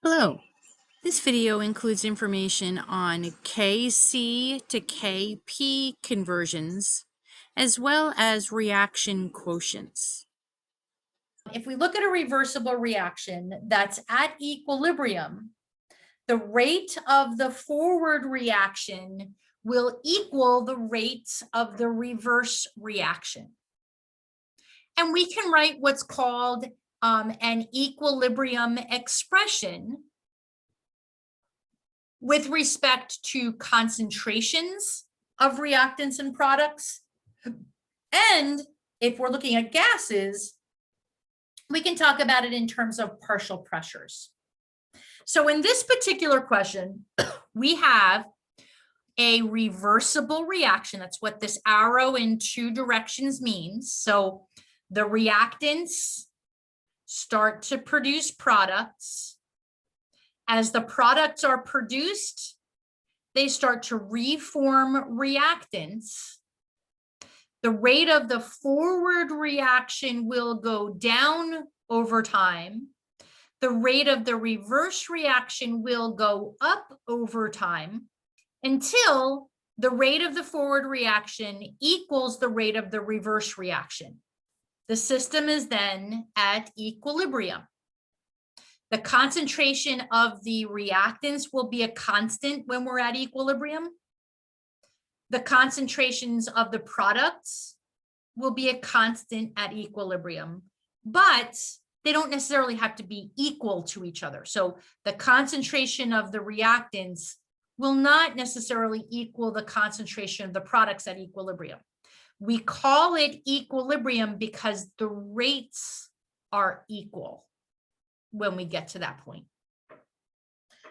Hello. This video includes information on Kc to Kp conversions, as well as reaction quotients. If we look at a reversible reaction that's at equilibrium, the rate of the forward reaction will equal the rate of the reverse reaction. And we can write what's called an equilibrium expression with respect to concentrations of reactants and products. And if we're looking at gases, we can talk about it in terms of partial pressures. So in this particular question, we have a reversible reaction. That's what this arrow in two directions means. So the reactants start to produce products. As the products are produced, they start to reform reactants. The rate of the forward reaction will go down over time. The rate of the reverse reaction will go up over time until the rate of the forward reaction equals the rate of the reverse reaction. The system is then at equilibrium. The concentration of the reactants will be a constant when we're at equilibrium. The concentrations of the products will be a constant at equilibrium, but they don't necessarily have to be equal to each other. So the concentration of the reactants will not necessarily equal the concentration of the products at equilibrium. We call it equilibrium because the rates are equal when we get to that point.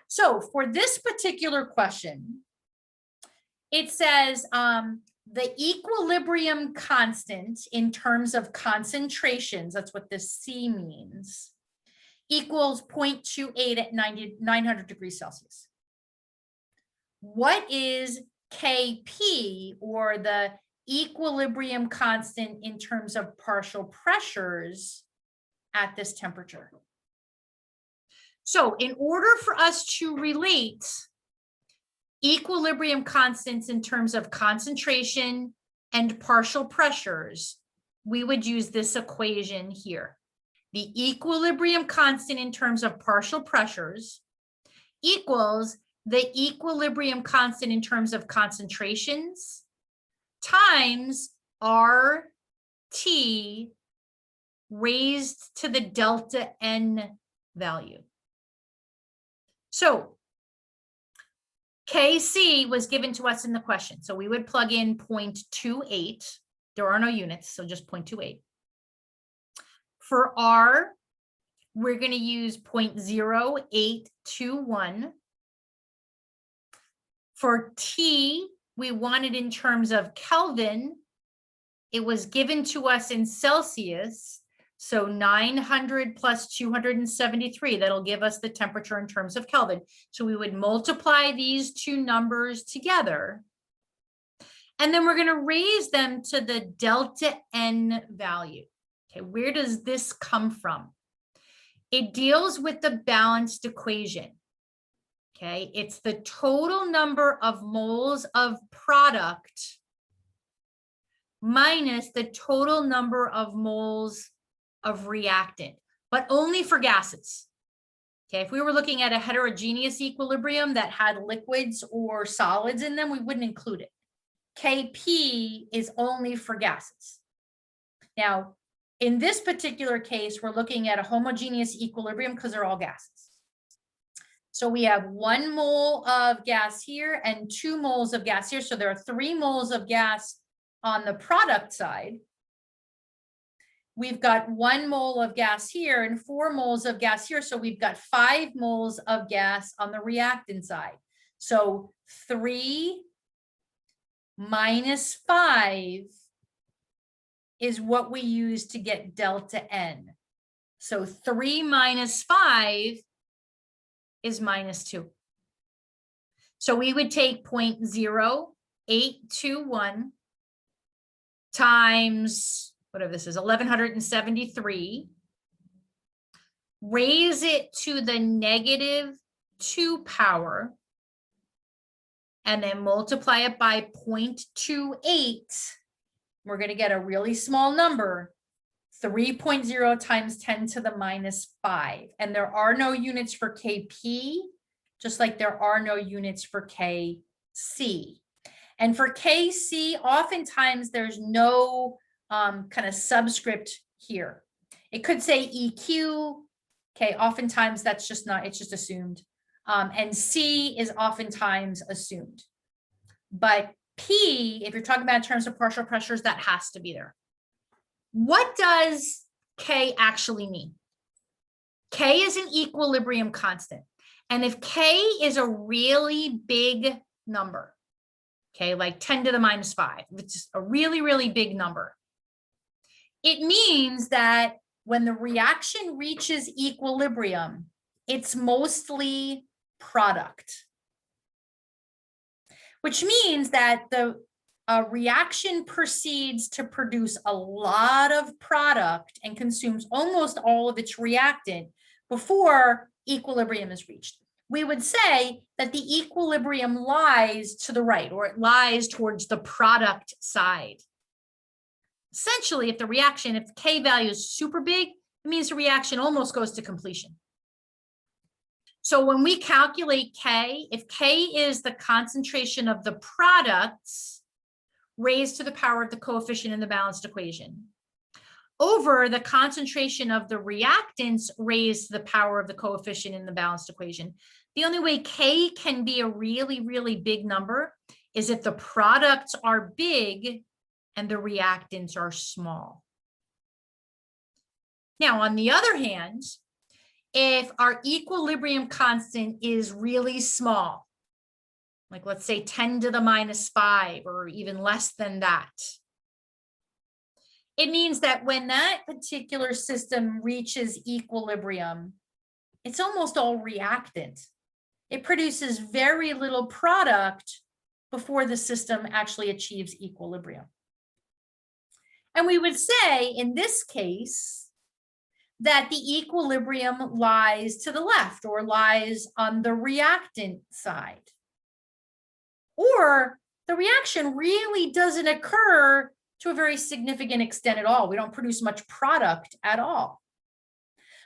So for this particular question, it says the equilibrium constant in terms of concentrations, that's what this C means, equals 0.28 at 900 degrees Celsius. What is Kp, or the equilibrium constant in terms of partial pressures at this temperature? So in order for us to relate equilibrium constants in terms of concentration and partial pressures, we would use this equation here. The equilibrium constant in terms of partial pressures equals the equilibrium constant in terms of concentrations times RT raised to the delta N value. So Kc was given to us in the question. So we would plug in 0.28. There are no units, so just 0.28. For R, we're going to use 0.0821. For T, we want it in terms of Kelvin. It was given to us in Celsius. So 900 plus 273, that'll give us the temperature in terms of Kelvin. So we would multiply these two numbers together. And then we're going to raise them to the delta N value. Okay, where does this come from? It deals with the balanced equation. Okay, it's the total number of moles of product minus the total number of moles of reactant, but only for gases. Okay, if we were looking at a heterogeneous equilibrium that had liquids or solids in them, we wouldn't include it. Kp is only for gases. Now, in this particular case, we're looking at a homogeneous equilibrium because they're all gases. So we have 1 mole of gas here and 2 moles of gas here. So there are 3 moles of gas on the product side. We've got 1 mole of gas here and 4 moles of gas here. So we've got 5 moles of gas on the reactant side. So 3 minus 5 is what we use to get delta N. So 3 minus 5 is minus 2. So we would take 0.0821 times whatever this is, 1173, raise it to the -2 power, and then multiply it by 0.28, we're going to get a really small number, 3.0 times 10 to the -5. And there are no units for Kp, just like there are no units for Kc. And for Kc, oftentimes there's no kind of subscript here. It could say EQ. Okay, oftentimes that's just not, it's just assumed. And C is oftentimes assumed. But P, if you're talking about in terms of partial pressures, that has to be there. What does K actually mean? K is an equilibrium constant. And if K is a really big number, okay, like 10 to the -5, which is a really, really big number, it means that when the reaction reaches equilibrium, it's mostly product, which means that the reaction proceeds to produce a lot of product and consumes almost all of its reactant before equilibrium is reached. We would say that the equilibrium lies to the right, or it lies towards the product side. Essentially, if the K value is super big, it means the reaction almost goes to completion. So when we calculate K, if K is the concentration of the products raised to the power of the coefficient in the balanced equation, over the concentration of the reactants raised to the power of the coefficient in the balanced equation, the only way K can be a really, really big number is if the products are big and the reactants are small. Now, on the other hand, if our equilibrium constant is really small, like let's say 10 to the -5 or even less than that, it means that when that particular system reaches equilibrium, it's almost all reactant. It produces very little product before the system actually achieves equilibrium. And we would say in this case that the equilibrium lies to the left, or lies on the reactant side. Or the reaction really doesn't occur to a very significant extent at all. We don't produce much product at all.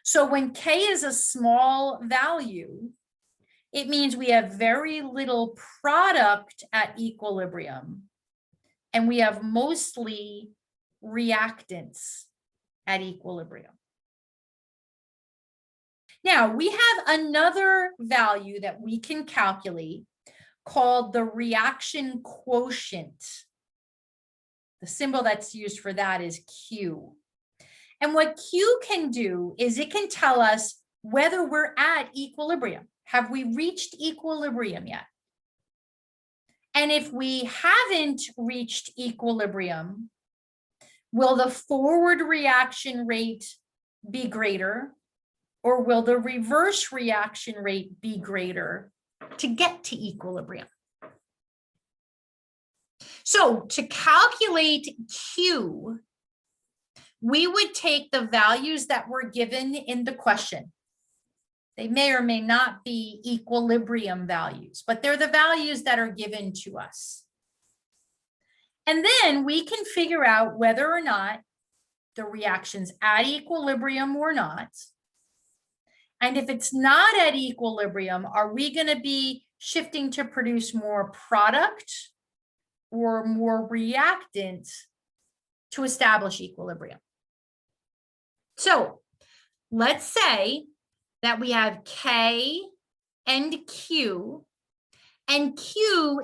So when K is a small value, it means we have very little product at equilibrium, and we have mostly reactants at equilibrium. Now, we have another value that we can calculate called the reaction quotient. The symbol that's used for that is Q. And what Q can do is it can tell us whether we're at equilibrium. Have we reached equilibrium yet? And if we haven't reached equilibrium, will the forward reaction rate be greater, or will the reverse reaction rate be greater to get to equilibrium? So to calculate Q, we would take the values that were given in the question. They may or may not be equilibrium values, but they're the values that are given to us. And then we can figure out whether or not the reaction's at equilibrium or not. And if it's not at equilibrium, are we going to be shifting to produce more product or more reactant to establish equilibrium? So let's say that we have K and Q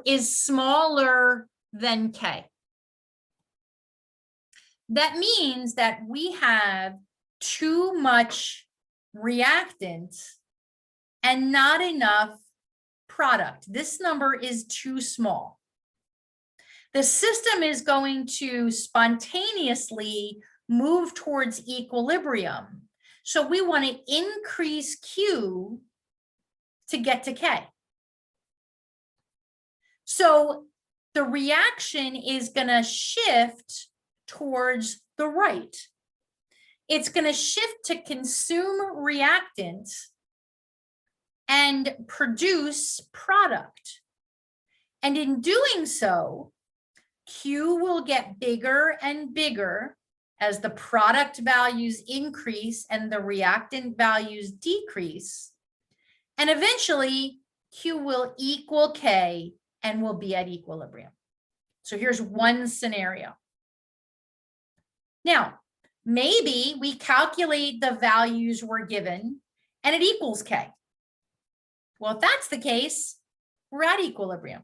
is smaller than K. That means that we have too much reactant and not enough product. This number is too small. The system is going to spontaneously move towards equilibrium. So we want to increase Q to get to K. So the reaction is going to shift towards the right. it's going to shift to consume reactant and produce product. And in doing so, Q will get bigger and bigger as the product values increase and the reactant values decrease. And eventually, Q will equal K and will be at equilibrium. So here's one scenario. Now, maybe we calculate the values we're given and it equals K. Well, if that's the case, we're at equilibrium.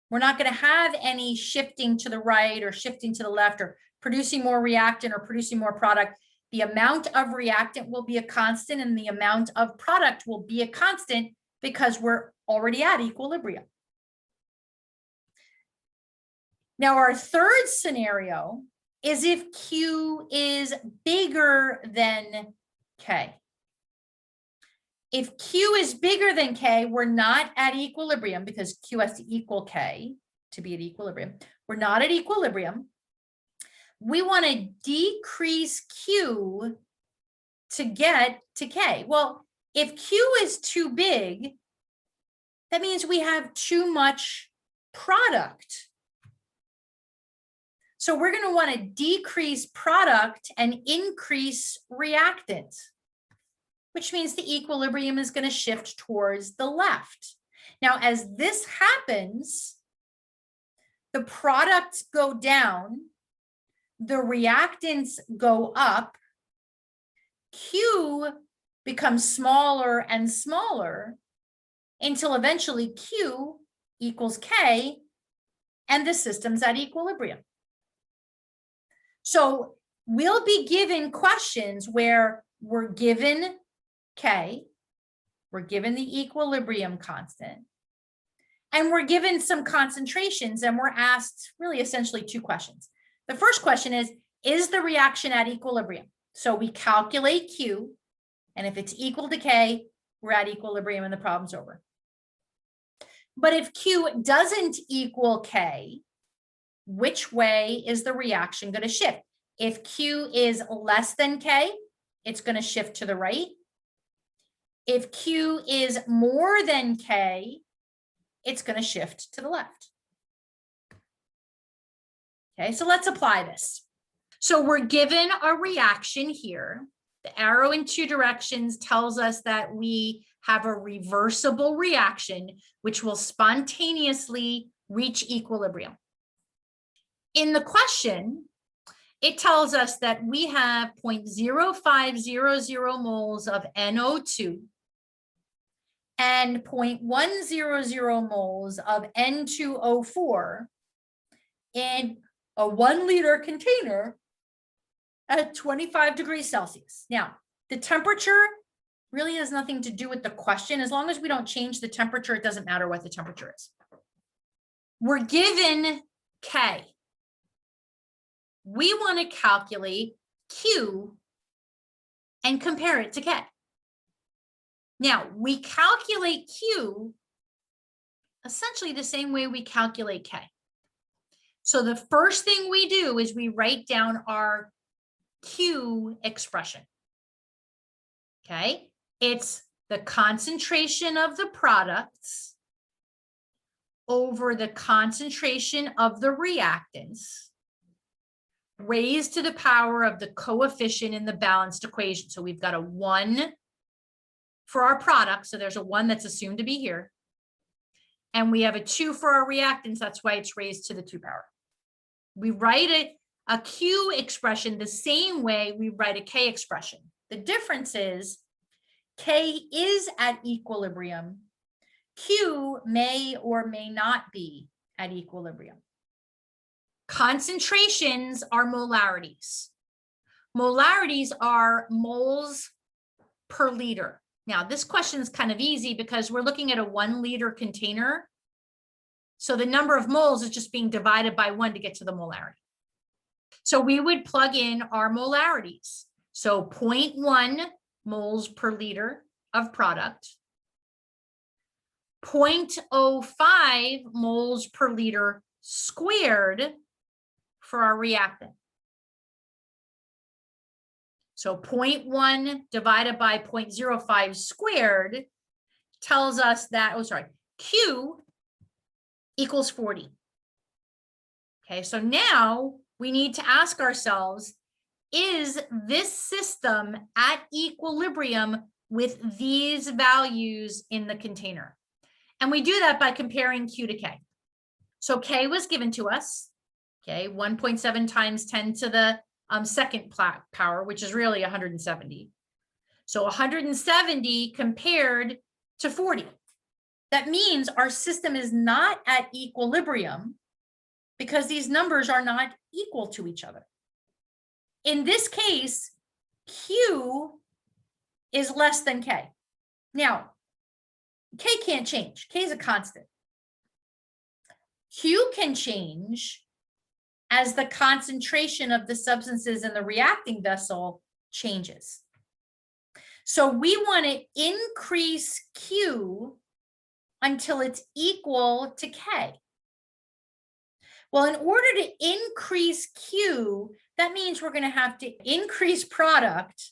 We're not going to have any shifting to the right or shifting to the left or producing more reactant or producing more product. The amount of reactant will be a constant and the amount of product will be a constant because we're already at equilibrium. Now, our third scenario is if Q is bigger than K. If Q is bigger than K, we're not at equilibrium because Q has to equal K to be at equilibrium. We're not at equilibrium. We want to decrease Q to get to K. Well, if Q is too big, that means we have too much product. So we're going to want to decrease product and increase reactant, which means the equilibrium is going to shift towards the left. Now, as this happens, the products go down, the reactants go up, Q becomes smaller and smaller until eventually Q equals K and the system's at equilibrium. So we'll be given questions where we're given K, we're given the equilibrium constant, and we're given some concentrations, and we're asked really essentially two questions. The first question is the reaction at equilibrium? So we calculate Q, and if it's equal to K, we're at equilibrium and the problem's over. But if Q doesn't equal K, which way is the reaction going to shift? If Q is less than K, it's going to shift to the right. If Q is more than K, it's going to shift to the left. Okay, so let's apply this. So we're given a reaction here. The arrow in two directions tells us that we have a reversible reaction, which will spontaneously reach equilibrium. In the question, it tells us that we have 0.0500 moles of NO2 and 0.100 moles of N2O4 in a 1 liter container at 25 degrees Celsius. Now, the temperature really has nothing to do with the question. As long as we don't change the temperature, it doesn't matter what the temperature is. We're given K. We want to calculate Q and compare it to K. Now, we calculate Q essentially the same way we calculate K. So the first thing we do is we write down our Q expression. Okay, it's the concentration of the products over the concentration of the reactants raised to the power of the coefficient in the balanced equation. So we've got a 1 for our product. So there's a 1 that's assumed to be here. And we have a 2 for our reactants. That's why it's raised to the 2 power. We write a Q expression the same way we write a K expression. The difference is K is at equilibrium. Q may or may not be at equilibrium. Concentrations are molarities. Molarities are moles per liter. Now, this question is kind of easy because we're looking at a 1 liter container. So the number of moles is just being divided by 1 to get to the molarity. So we would plug in our molarities. So 0.1 moles per liter of product, 0.05 moles per liter squared for our reactant. So 0.1 divided by 0.05 squared tells us that, Q equals 40. Okay, so now we need to ask ourselves, is this system at equilibrium with these values in the container? And we do that by comparing Q to K. So K was given to us, okay, 1.7 times 10 to the second power, which is really 170. So 170 compared to 40. That means our system is not at equilibrium because these numbers are not equal to each other. In this case, Q is less than K. Now, K can't change. K is a constant. Q can change as the concentration of the substances in the reacting vessel changes. So we want to increase Q until it's equal to K. Well, in order to increase Q, that means we're going to have to increase product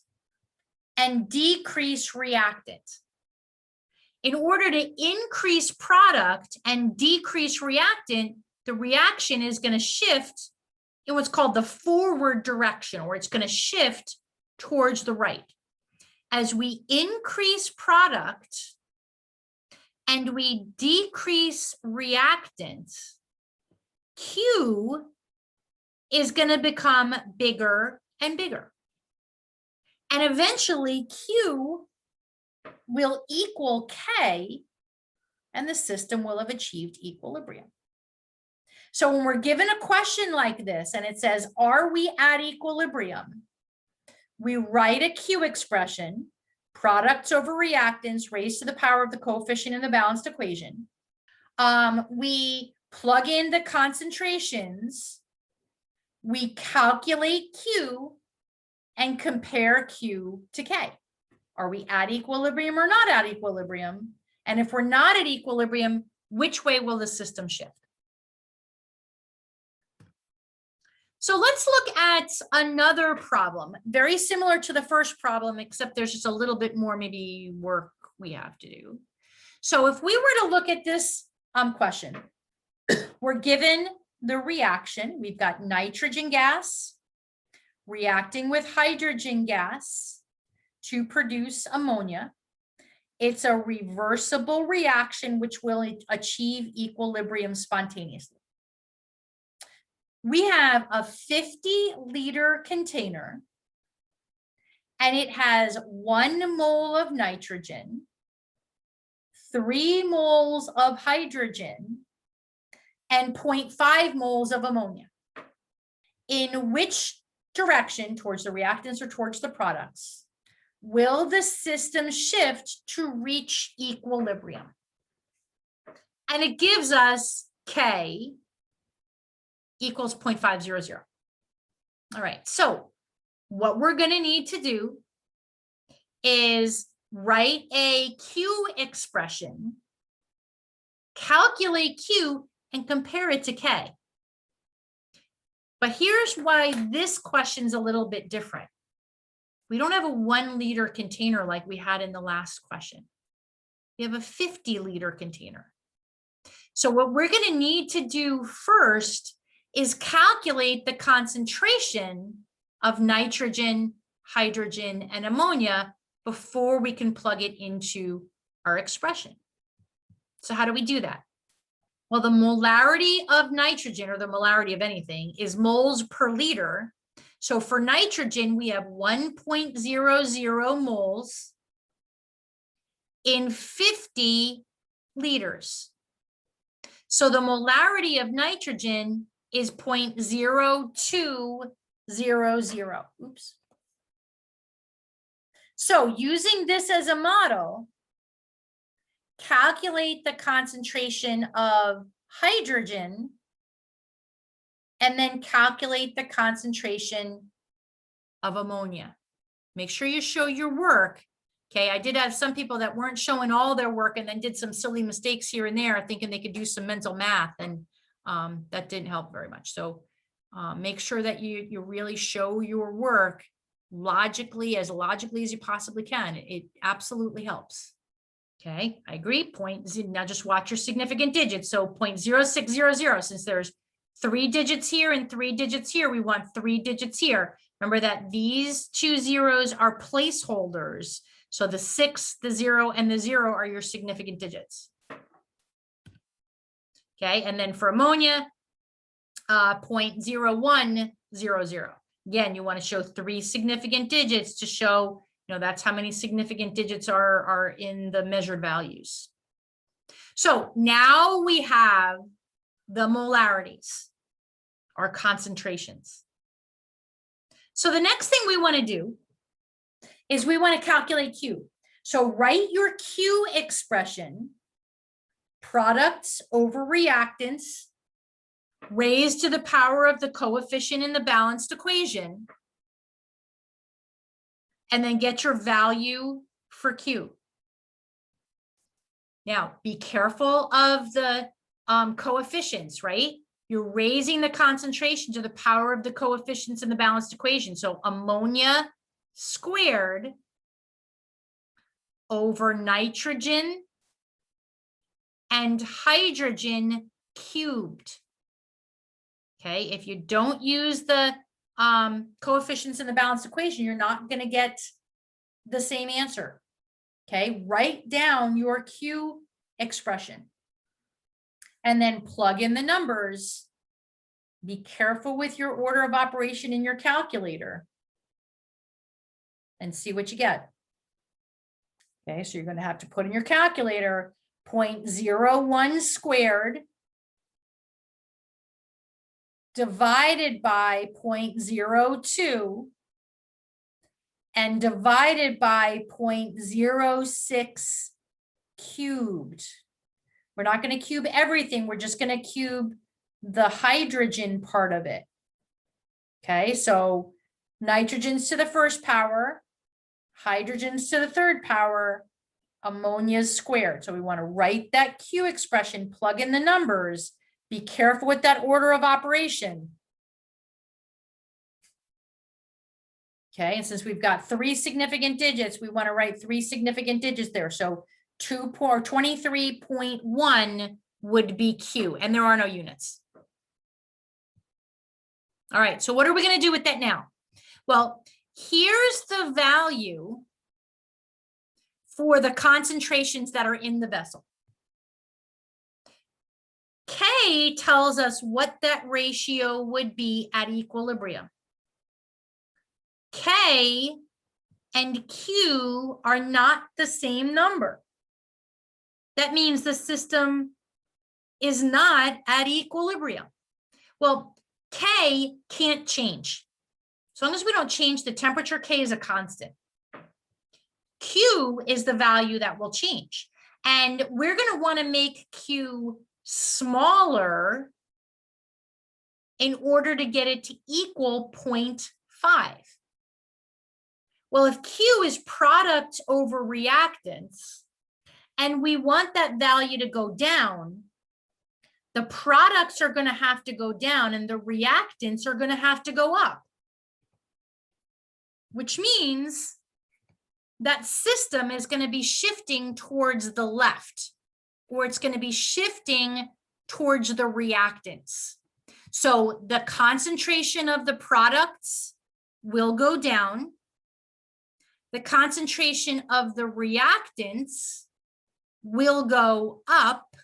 and decrease reactant. In order to increase product and decrease reactant, the reaction is going to shift in what's called the forward direction, or it's going to shift towards the right. As we increase product and we decrease reactant, Q is going to become bigger and bigger. And eventually Q will equal K, and the system will have achieved equilibrium. So when we're given a question like this and it says, are we at equilibrium? We write a Q expression, products over reactants raised to the power of the coefficient in the balanced equation. We plug in the concentrations, we calculate Q and compare Q to K. Are we at equilibrium or not at equilibrium? And if we're not at equilibrium, which way will the system shift? So let's look at another problem, very similar to the first problem, except there's just a little bit more maybe work we have to do. So if we were to look at this question, we're given the reaction. We've got nitrogen gas reacting with hydrogen gas to produce ammonia. It's a reversible reaction which will achieve equilibrium spontaneously. We have a 50-liter container, and it has 1 mole of nitrogen, 3 moles of hydrogen, and 0.5 moles of ammonia. In which direction, towards the reactants or towards the products, will the system shift to reach equilibrium? And it gives us K equals 0.500. All right, so what we're going to need to do is write a Q expression, calculate Q, and compare it to K. But here's why this question's a little bit different. We don't have a 1-liter container like we had in the last question. We have a 50-liter container. So what we're going to need to do first is calculate the concentration of nitrogen, hydrogen, and ammonia before we can plug it into our expression. So how do we do that? Well, the molarity of nitrogen, or the molarity of anything, is moles per liter. So for nitrogen, we have 1.00 moles in 50 liters. So the molarity of nitrogen is 0.0200. Oops. So using this as a model, calculate the concentration of hydrogen, and then calculate the concentration of ammonia. Make sure you show your work. Okay, I did have some people that weren't showing all their work and then did some silly mistakes here and there, thinking they could do some mental math, and that didn't help very much. So make sure that you really show your work logically as you possibly can. It absolutely helps. Okay, I agree. Now just watch your significant digits. So 0.0600, since there's 3 digits here and 3 digits here, we want 3 digits here. Remember that these 2 zeros are placeholders. So the 6, the 0, and the 0 are your significant digits. Okay, and then for ammonia, 0.0100. Again, you want to show 3 significant digits to show, that's how many significant digits are in the measured values. So now we have the molarities, our concentrations. So the next thing we want to do is we want to calculate Q. So write your Q expression, products over reactants, raised to the power of the coefficient in the balanced equation, and then get your value for Q. Now, be careful of the coefficients, right? You're raising the concentration to the power of the coefficients in the balanced equation. So ammonia squared over nitrogen and hydrogen cubed. Okay, if you don't use the coefficients in the balanced equation, you're not going to get the same answer. Okay, write down your Q expression and then plug in the numbers. Be careful with your order of operation in your calculator and see what you get. Okay, so you're going to have to put in your calculator 0.01 squared divided by 0.02 and divided by 0.06 cubed. We're not going to cube everything. We're just going to cube the hydrogen part of it. Okay, so nitrogen's to the first power, hydrogen's to the third power, ammonia's squared. So we want to write that Q expression, plug in the numbers. Be careful with that order of operation. Okay, and since we've got 3 significant digits, we want to write 3 significant digits there. So 23.1 would be Q, and there are no units. All right, so what are we going to do with that now? Well, here's the value for the concentrations that are in the vessel. K tells us what that ratio would be at equilibrium. K and Q are not the same number. That means the system is not at equilibrium. Well, K can't change. As long as we don't change the temperature, K is a constant. Q is the value that will change. And we're going to want to make Q smaller in order to get it to equal 0.5. Well, if Q is product over reactants, and we want that value to go down, the products are going to have to go down and the reactants are going to have to go up, which means that system is going to be shifting towards the left, or it's going to be shifting towards the reactants. So the concentration of the products will go down. The concentration of the reactants will go up.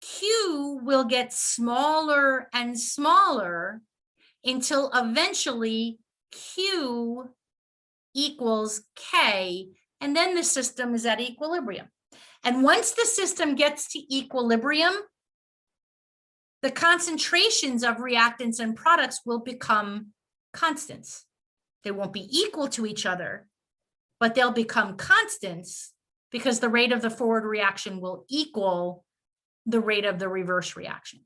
Q will get smaller and smaller until eventually Q equals K, and then the system is at equilibrium. And once the system gets to equilibrium, the concentrations of reactants and products will become constants. They won't be equal to each other, but they'll become constants because the rate of the forward reaction will equal the rate of the reverse reaction.